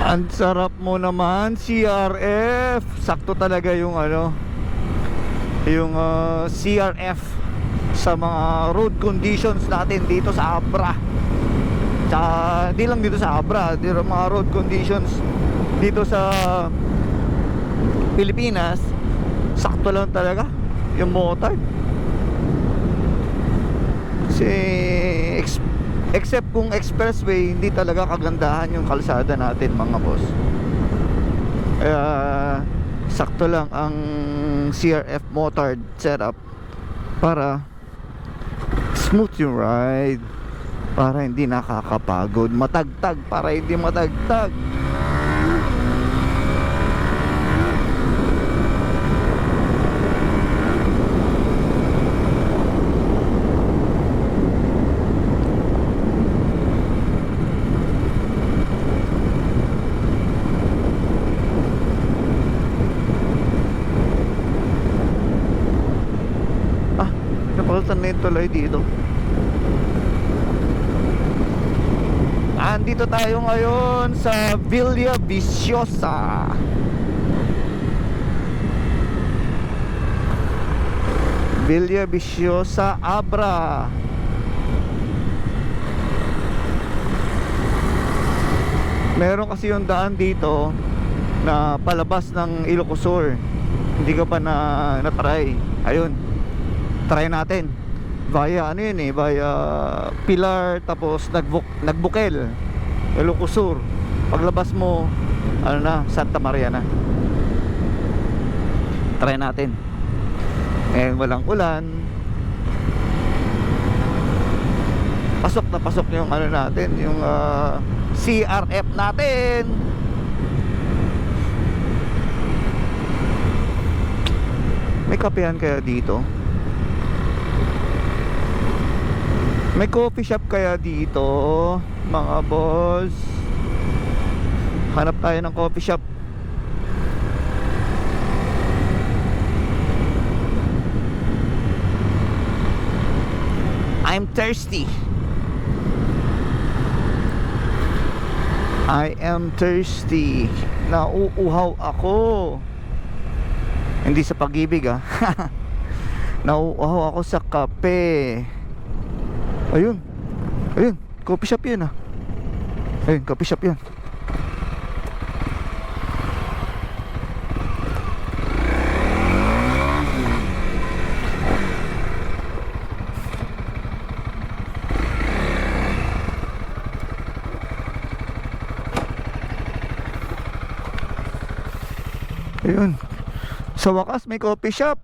Ang sarap mo naman, CRF. Sakto talaga yung ano, yung CRF sa mga road conditions natin dito sa Abra. Tsaka hindi lang dito sa Abra, dito mga road conditions dito sa Pilipinas. Sakto lang talaga yung motard. Kasi except kung expressway, hindi talaga kagandahan yung kalsada natin, mga boss. Kaya sakto lang ang CRF motard setup para smooth yung ride, para hindi nakakapagod, matagtag para hindi matagtag. Napalitan na yung tuloy dito. Andito tayo ngayon sa Villa Viciosa. Villa Viciosa, Abra. Meron kasi yung daan dito na palabas ng Ilocosur. Hindi ka pa na-try. Ayun, try natin via ano yun via Pilar, tapos Nagbukel, Ilocosur. Paglabas mo ano na, Santa Maria na. Try natin. Walang ulan, pasok na pasok yung ano natin, yung CRF natin. May kapehan kaya dito? May coffee shop kaya dito, mga boss? Hanap tayo ng coffee shop. I'm thirsty. I am thirsty. Nauuhaw ako. Hindi sa pag-ibig Nauuhaw ako sa kape. Ayun, ayun, coffee shop yan Ayun, coffee shop yan. Ayun, sa wakas may coffee shop.